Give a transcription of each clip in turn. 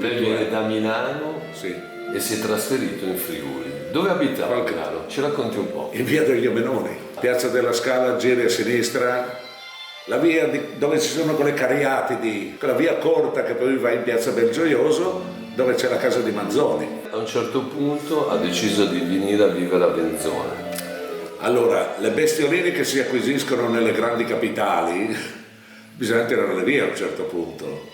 Lei viene da Milano, Sì. E si è trasferito in Friuli. Dove abitava a Milano? Ci racconti un po'. In via degli Omenoni, piazza della Scala, giri a sinistra, la via dove ci sono quelle cariatidi, quella via corta che poi va in piazza Belgioioso, dove c'è la casa di Manzoni. A un certo punto ha deciso di venire a vivere a Benzone. Allora, le bestioline che si acquisiscono nelle grandi capitali, bisogna tirarle via a un certo punto.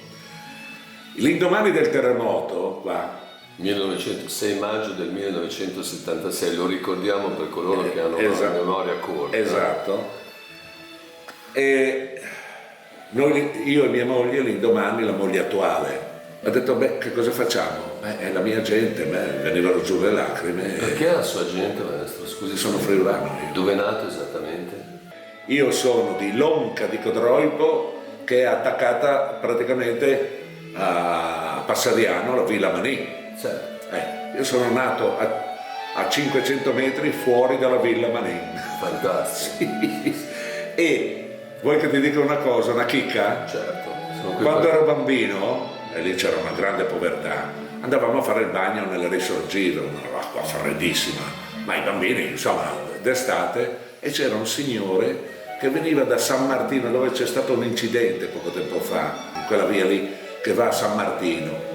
L'indomani del terremoto, qua, 6 maggio del 1976, lo ricordiamo per coloro che hanno una memoria corta. Esatto. E io e mia moglie, l'indomani, la moglie attuale, ha detto, beh, che cosa facciamo? È la mia gente, venivano giù le lacrime. Perché la sua gente, maestro? Scusi, sono friulano io. Dove è nato esattamente? Io sono di Lonca di Codroipo, che è attaccata praticamente a Passadiano, la Villa Manin. Certo. Io sono nato a 500 metri fuori dalla Villa Manin. Fantastico. Sì. E vuoi che ti dica una cosa, una chicca? Certo. Quando ero bambino, e lì c'era una grande povertà, andavamo a fare il bagno nelle risorgive, un'acqua freddissima, ma i bambini, insomma, d'estate, e c'era un signore che veniva da San Martino, dove c'è stato un incidente poco tempo fa, in quella via lì, che va a San Martino.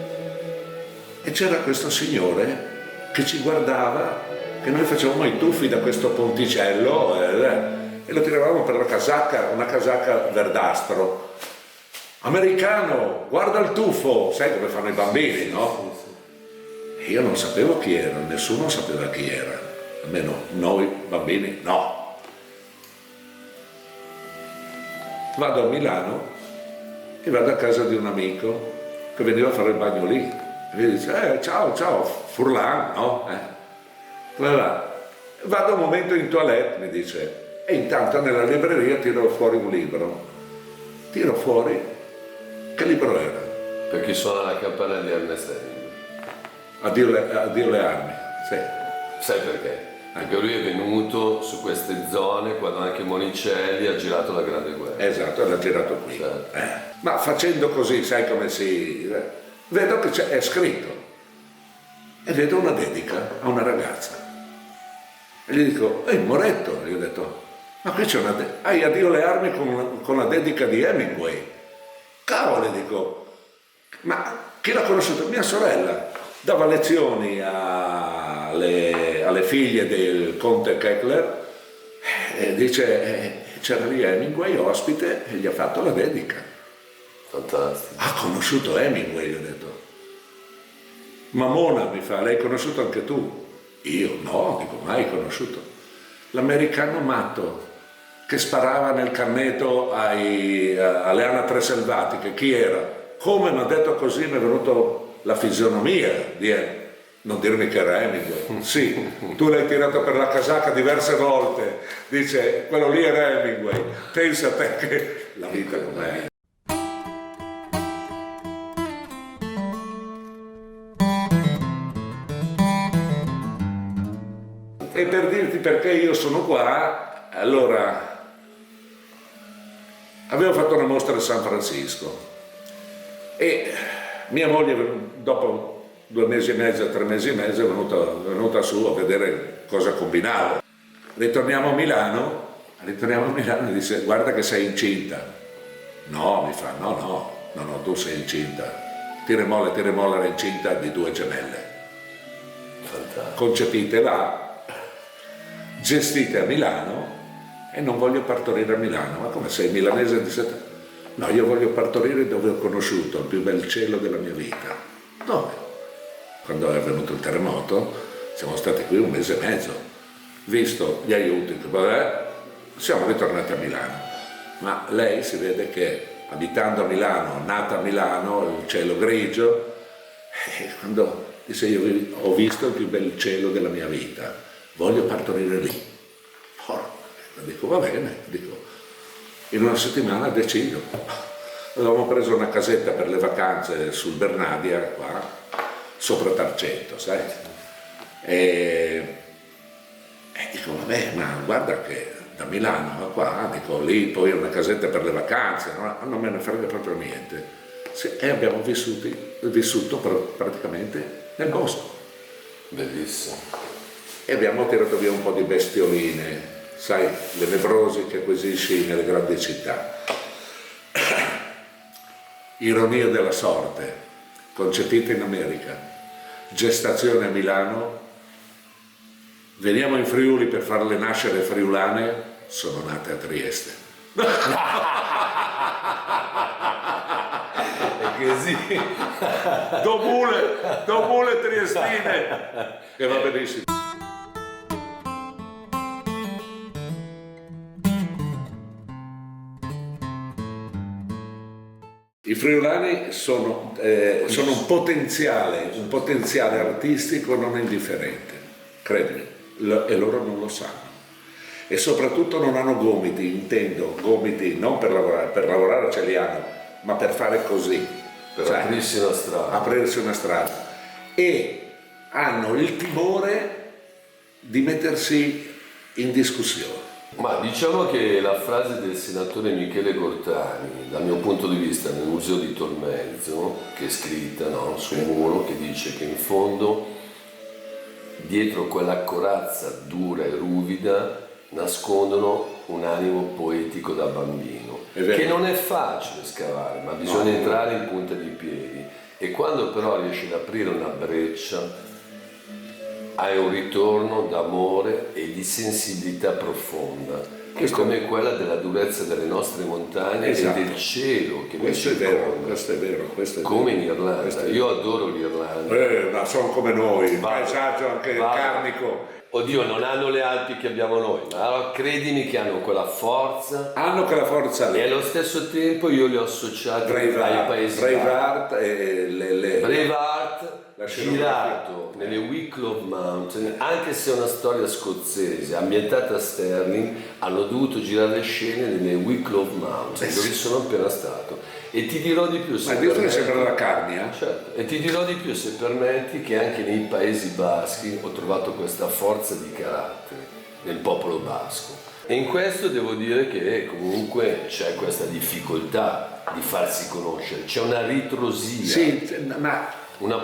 E c'era questo signore che ci guardava, che noi facevamo i tuffi da questo ponticello e lo tiravamo per la casacca, una casacca verdastro. Americano, guarda il tuffo, sai come fanno i bambini, no? E io non sapevo chi era, nessuno sapeva chi era, almeno noi bambini no. Vado a Milano e vado a casa di un amico che veniva a fare il bagno lì. E mi dice, ciao, Furlan, no? Come va? Vado un momento in toilette, mi dice, e intanto nella libreria tiro fuori un libro. Tiro fuori, che libro era? Per chi suona la campana di Ernest Hemingway. Addio le armi, sì. Sai perché? Perché lui è venuto su queste zone quando anche Monicelli ha girato la Grande Guerra. Esatto, l'ha girato qui. Certo. Ma facendo così, sai come si... vedo che è scritto e vedo una dedica a una ragazza e gli dico, Moretto, gli ho detto, ma qui c'è hai Addio le armi con la dedica di Hemingway. Cavolo, dico, Ma chi l'ha conosciuto? Mia sorella. Dava lezioni alle figlie del conte Keckler e dice, c'era lì Hemingway ospite e gli ha fatto la dedica. Fantastico. Ha conosciuto Hemingway, gli ho detto. Mamona, mi fa, l'hai conosciuto anche tu? Io no, dico, mai conosciuto. L'americano matto che sparava nel cannetto alle anatre selvatiche, chi era? Come mi ha detto così mi è venuto la fisionomia di non dirmi che era Hemingway. Sì, tu l'hai tirato per la casacca diverse volte, dice, quello lì era Hemingway. Pensa a te che la vita com'è. E per dirti perché io sono qua, allora avevo fatto una mostra a San Francisco e mia moglie dopo 2 mesi e mezzo, 3 mesi e mezzo è venuta su a vedere cosa combinavo. Ritorniamo a Milano e dice, guarda che sei incinta. No, mi fa, no, tu sei incinta. Tira e molla era incinta di 2 gemelle. Fantastico. Concepite là, gestite a Milano e non voglio partorire a Milano. Ma come sei milanese di 7? No, io voglio partorire dove ho conosciuto il più bel cielo della mia vita. Dove? Quando è avvenuto il terremoto siamo stati qui 1 mese e mezzo. Visto gli aiuti, siamo ritornati a Milano. Ma lei si vede che abitando a Milano, nata a Milano, il cielo grigio, quando dice io ho visto il più bel cielo della mia vita, voglio partorire lì. Dico va bene, in 1 settimana decido. Avevamo preso una casetta per le vacanze sul Bernadia, qua, sopra Tarcento, sai? E dico, vabbè, ma guarda che da Milano a qua, dico, lì poi è una casetta per le vacanze, non me ne frega proprio niente. E abbiamo vissuto praticamente nel bosco. Bellissimo. E abbiamo tirato via un po' di bestioline, sai, le nevrosi che acquisisci nelle grandi città. Ironia della sorte, concepita in America, gestazione a Milano, veniamo in Friuli per farle nascere friulane, sono nate a Trieste. È così. Domule triestine, che va benissimo. I friulani sono un potenziale artistico non indifferente, credimi, e loro non lo sanno. E soprattutto non hanno gomiti, intendo, gomiti non per lavorare ce li hanno, ma per fare così. Per aprirsi una strada. E hanno il timore di mettersi in discussione. Ma diciamo che la frase del senatore Michele Gortani, dal mio punto di vista nel museo di Tolmezzo, che è scritta sul muro, che dice che in fondo dietro quella corazza dura e ruvida nascondono un animo poetico da bambino, che non è facile scavare, ma bisogna entrare in punta di piedi, e quando però riesci ad aprire una breccia hai un ritorno d'amore e di sensibilità profonda, che è come quella della durezza delle nostre montagne, esatto, e del cielo che questo mi circonda. Questo è vero. Come in Irlanda. Io adoro l'Irlanda. Ma sono come noi, il paesaggio anche carnico. Oddio, non hanno le Alpi che abbiamo noi, ma credimi che hanno quella forza. Hanno quella forza lì. E allo stesso tempo io li ho associati ai paesi Braveheart e Braveheart, girato nelle Wicklow Mountain, anche se è una storia scozzese ambientata a Stirling, hanno dovuto girare le scene nelle Wicklow Mountain, dove sono appena stato. E ti dirò di più, se permetti, sembra la Carnia. Certo, e ti dirò di più, se permetti, che anche nei Paesi Baschi ho trovato questa forza di carattere nel popolo basco. E in questo devo dire che comunque c'è questa difficoltà di farsi conoscere, c'è una ritrosia. Sì, ma un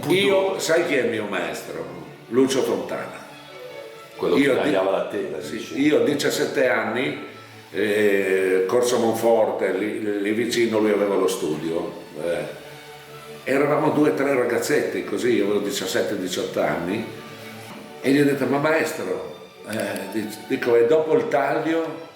pudore. Io, sai chi è il mio maestro? Lucio Fontana. Quello che tagliava la tela. Sì, io a 17 anni, Corso Monforte, lì vicino lui aveva lo studio, Eravamo 2 o 3 ragazzetti, così, io avevo 17-18 anni, e gli ho detto, ma maestro, dico, e dopo il taglio?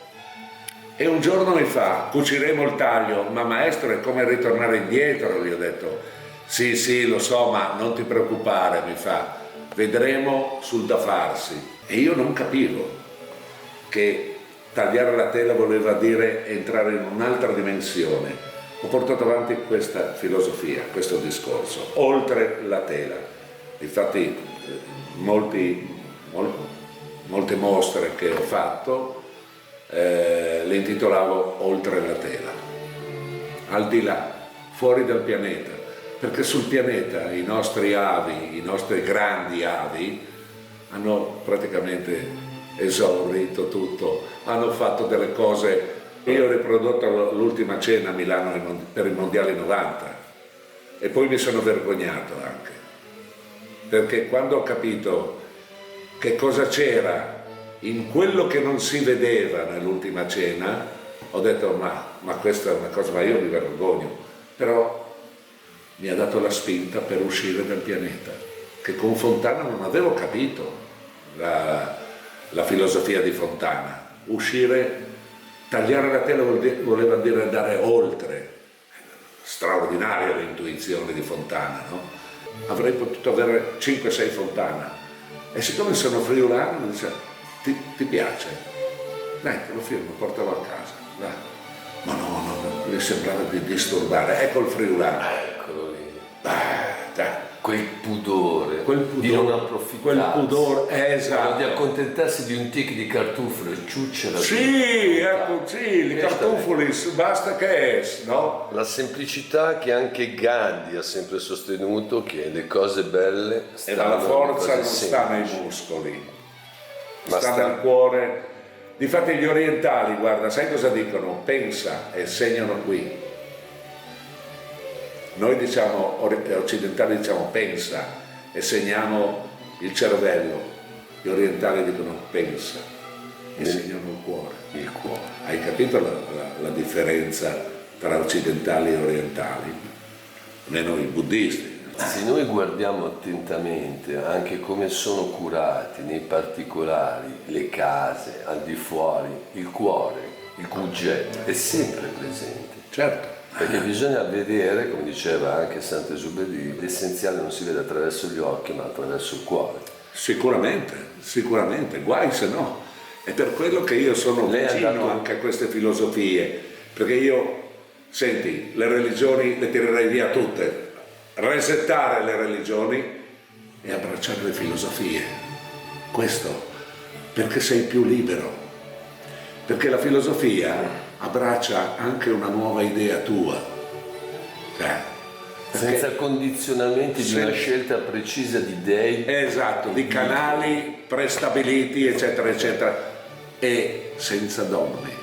E un giorno mi fa, cuciremo il taglio, ma maestro è come ritornare indietro, gli ho detto, sì, lo so, ma non ti preoccupare, mi fa, vedremo sul da farsi. E io non capivo che tagliare la tela voleva dire entrare in un'altra dimensione. Ho portato avanti questa filosofia, questo discorso, oltre la tela. Infatti molte mostre che ho fatto le intitolavo Oltre la tela, al di là, fuori dal pianeta, perché sul pianeta i nostri avi, i nostri grandi avi, hanno praticamente esaurito tutto, hanno fatto delle cose. Io ho riprodotto l'ultima cena a Milano per i mondiali 90 e poi mi sono vergognato anche, perché quando ho capito che cosa c'era in quello che non si vedeva nell'ultima cena, ho detto ma questa è una cosa, ma io mi vergogno, però mi ha dato la spinta per uscire dal pianeta, che con Fontana non avevo capito la filosofia di Fontana. Tagliare la tela voleva dire andare oltre. Straordinaria l'intuizione di Fontana, no? Avrei potuto avere 5-6 Fontana, e siccome sono friulano mi dice ti piace? Dai, te lo firmo, portalo a casa, dai. Ma no, mi sembrava di disturbare, ecco il friulano. Eccolo lì. Dai. Quel pudore di non approfittare. Quel pudore, esatto. Di accontentarsi di un tic di cartofalo e ciuccia. Sì, ecco, sì, i cartofoli, basta che es, no? La semplicità che anche Gandhi ha sempre sostenuto, che le cose belle stanno, e la forza non semplici. sta nei muscoli, Ma sta nel cuore. Difatti gli orientali, guarda, sai cosa dicono? Pensa e segnano qui. Noi diciamo, occidentali diciamo pensa e segniamo il cervello, gli orientali dicono pensa e segnano il cuore. Il cuore. Hai capito la differenza tra occidentali e orientali? Almeno i buddisti. Se noi guardiamo attentamente anche come sono curati nei particolari, le case, al di fuori, il cuore, il cugetto è sempre presente. Certo. Perché bisogna vedere, come diceva anche Sant'Esupéry, l'essenziale non si vede attraverso gli occhi ma attraverso il cuore. Sicuramente, guai se no. È per quello che io sono vicino anche a queste filosofie, perché io, senti, le religioni le tirerei via tutte, resettare le religioni e abbracciare le filosofie. Questo, perché sei più libero, perché la filosofia abbraccia anche una nuova idea tua, senza condizionamenti di una scelta precisa di dei. Esatto, di canali prestabiliti, eccetera, eccetera, e senza dogmi.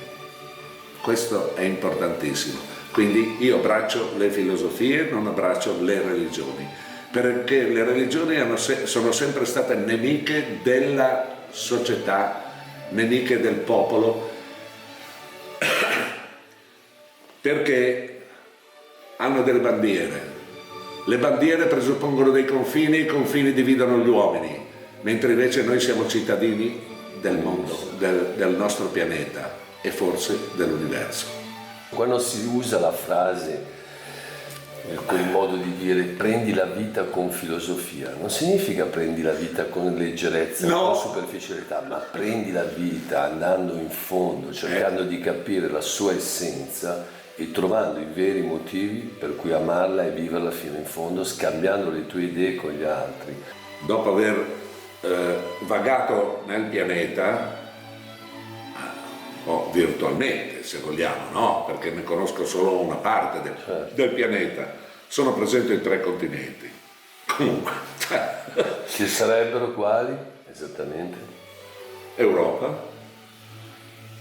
Questo è importantissimo. Quindi io abbraccio le filosofie, non abbraccio le religioni, perché le religioni sono sempre state nemiche della società, nemiche del popolo, perché hanno delle bandiere. Le bandiere presuppongono dei confini, i confini dividono gli uomini, mentre invece noi siamo cittadini del mondo, del nostro pianeta e forse dell'universo. Quando si usa la frase, quel modo di dire prendi la vita con filosofia, non significa prendi la vita con leggerezza, con superficialità, ma prendi la vita andando in fondo, cercando di capire la sua essenza e trovando i veri motivi per cui amarla e viverla fino in fondo, scambiando le tue idee con gli altri. Dopo aver vagato nel pianeta, o virtualmente se vogliamo, no? Perché ne conosco solo una parte del pianeta, sono presente in 3 continenti. Comunque. Ci sarebbero quali? Esattamente? Europa,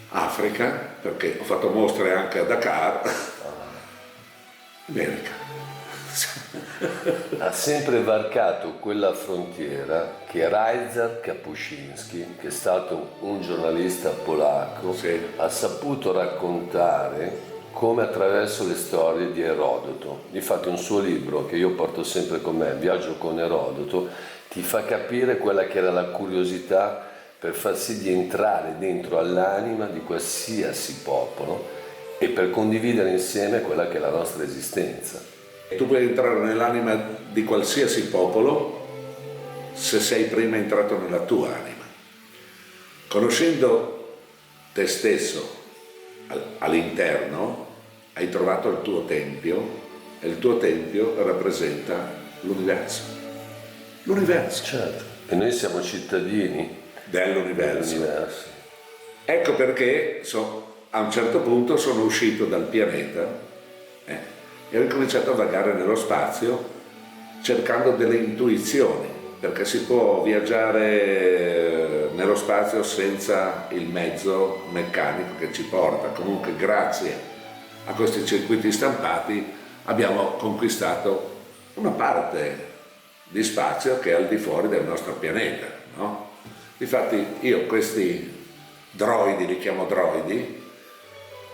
Africa, perché ho fatto mostre anche a Dakar, America. Ha sempre varcato quella frontiera che Ryszard Kapuscinski, che è stato un giornalista polacco, ha saputo raccontare come attraverso le storie di Erodoto. Infatti un suo libro che io porto sempre con me, Viaggio con Erodoto, ti fa capire quella che era la curiosità per far sì di entrare dentro all'anima di qualsiasi popolo e per condividere insieme quella che è la nostra esistenza. Tu puoi entrare nell'anima di qualsiasi popolo se sei prima entrato nella tua anima. Conoscendo te stesso all'interno, hai trovato il tuo tempio e il tuo tempio rappresenta l'universo. L'universo. Certo. E noi siamo cittadini dell'universo. Ecco perché a un certo punto sono uscito dal pianeta e ho incominciato a vagare nello spazio cercando delle intuizioni, perché si può viaggiare nello spazio senza il mezzo meccanico che ci porta. Comunque grazie a questi circuiti stampati abbiamo conquistato una parte di spazio che è al di fuori del nostro pianeta, no? Infatti io questi droidi, li chiamo droidi,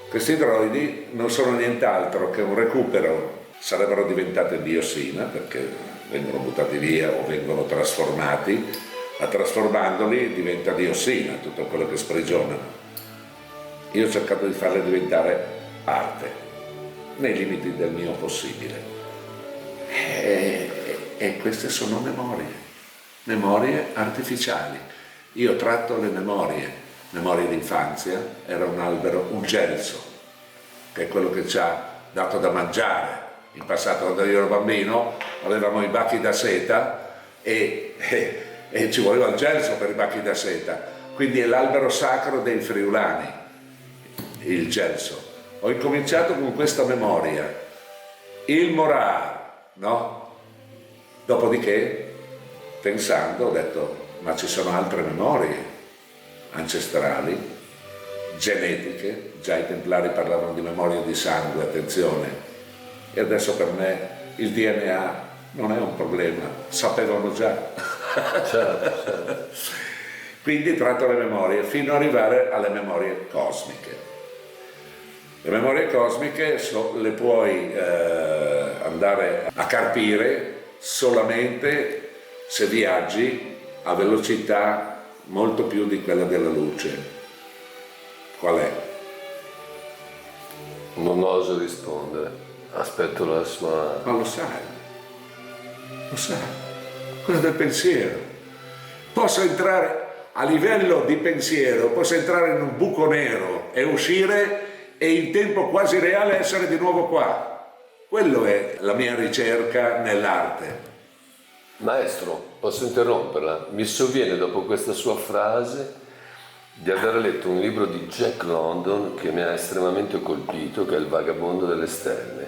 questi droidi non sono nient'altro che un recupero, sarebbero diventate diossina perché vengono buttati via o vengono trasformati, ma trasformandoli diventa diossina tutto quello che sprigionano. Io ho cercato di farle diventare arte, nei limiti del mio possibile. E queste sono memorie artificiali. Io tratto le memorie d'infanzia, era un albero, un gelso, che è quello che ci ha dato da mangiare. In passato, quando io ero bambino, avevamo i bachi da seta e ci voleva il gelso per i bachi da seta, quindi è l'albero sacro dei friulani, il gelso. Ho incominciato con questa memoria, il morar, no? Dopodiché, pensando, ho detto, ma ci sono altre memorie ancestrali, genetiche, già i templari parlavano di memoria di sangue, attenzione, e adesso per me il DNA non è un problema, sapevano già. Certo. Quindi tratto le memorie fino ad arrivare alle memorie cosmiche. Le memorie cosmiche le puoi andare a carpire solamente se viaggi a velocità molto più di quella della luce. Qual è? Non oso rispondere, aspetto la sua... Ma lo sai, quello del pensiero. Posso entrare a livello di pensiero, posso entrare in un buco nero e uscire e in tempo quasi reale essere di nuovo qua. Quello è la mia ricerca nell'arte. Maestro, posso interromperla? Mi sovviene dopo questa sua frase di aver letto un libro di Jack London che mi ha estremamente colpito, che è Il vagabondo delle stelle.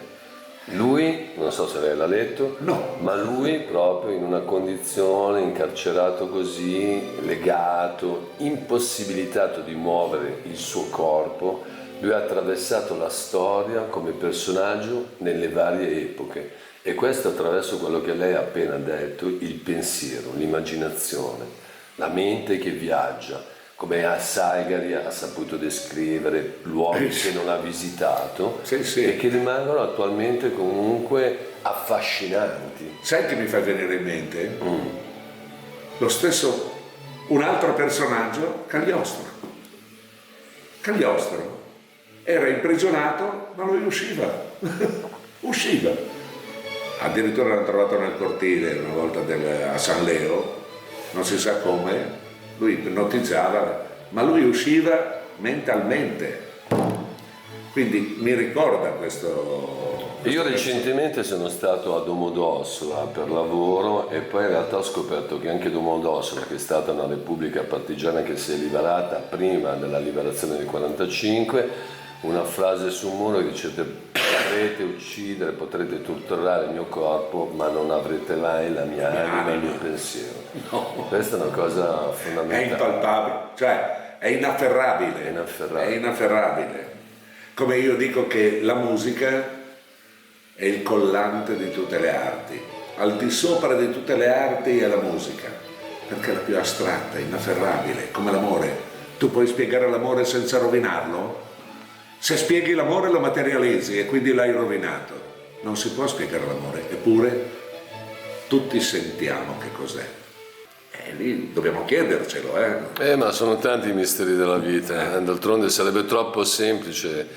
Lui, non so se lei l'ha letto, no, ma lui proprio in una condizione, incarcerato così, legato, impossibilitato di muovere il suo corpo, lui ha attraversato la storia come personaggio nelle varie epoche. E questo attraverso quello che lei ha appena detto, il pensiero, l'immaginazione, la mente che viaggia, come a Saigari ha saputo descrivere luoghi che non ha visitato e che rimangono attualmente comunque affascinanti. Sai che mi fa venire in mente? Lo stesso, un altro personaggio, Cagliostro. Cagliostro era imprigionato ma lui usciva. Addirittura l'hanno trovato nel cortile una volta a San Leo, non si sa come, lui ipnotizzava, ma lui usciva mentalmente. Quindi mi ricorda questo... Io recentemente sono stato a Domodossola per lavoro e poi in realtà ho scoperto che anche Domodossola, che è stata una repubblica partigiana che si è liberata prima della liberazione del 45, una frase su un muro che dice: potrete uccidere, potrete torturare il mio corpo, ma non avrete mai la mia anima, il mio pensiero. No. Questa è una cosa fondamentale. È impalpabile, cioè è inafferrabile. È inafferrabile. Come io dico che la musica è il collante di tutte le arti. Al di sopra di tutte le arti è la musica, perché è la più astratta, inafferrabile, come l'amore. Tu puoi spiegare l'amore senza rovinarlo? Se spieghi l'amore lo materializzi e quindi l'hai rovinato. Non si può spiegare l'amore, eppure tutti sentiamo che cos'è. E lì dobbiamo chiedercelo, Ma sono tanti i misteri della vita, d'altronde sarebbe troppo semplice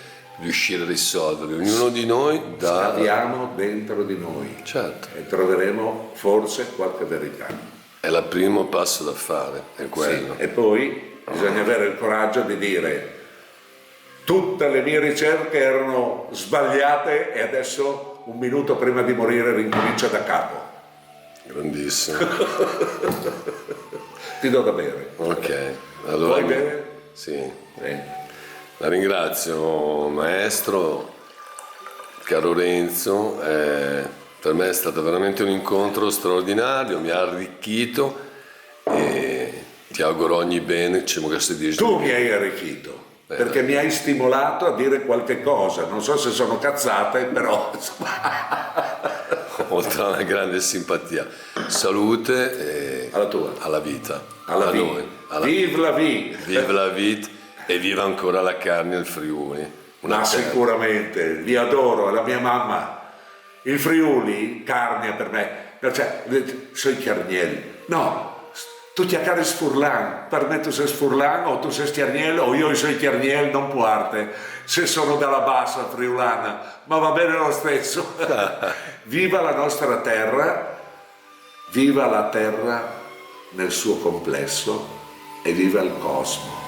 riuscire a risolverli. Ognuno di noi Scaviamo dentro di noi. Certo. E troveremo forse qualche verità. È il primo passo da fare, è quello. Sì. E poi bisogna avere il coraggio di dire: tutte le mie ricerche erano sbagliate e adesso, un minuto prima di morire, ricomincio da capo. Grandissimo. Ti do da bere. Ok, allora. Vuoi bere? Sì. La ringrazio, maestro, caro Renzo. Per me è stato veramente un incontro straordinario, mi ha arricchito e ti auguro ogni bene. Tu mi hai arricchito. Perché mi hai stimolato a dire qualche cosa, non so se sono cazzate, però oltre a una grande simpatia, salute e alla tua, alla vita, alla vita. Noi, Vive la vita, vive la vita e viva ancora la carne al Friuli. Sicuramente, li adoro, è la mia mamma. Il Friuli, carne per me, perché sono chiarnieri. No, tu ti accares Furlan, per me tu sei Furlan o tu sei Chiarniel o io sono Chiarniel, non può arte, se sono dalla bassa friulana, ma va bene lo stesso. Viva la nostra terra, viva la terra nel suo complesso e viva il cosmo.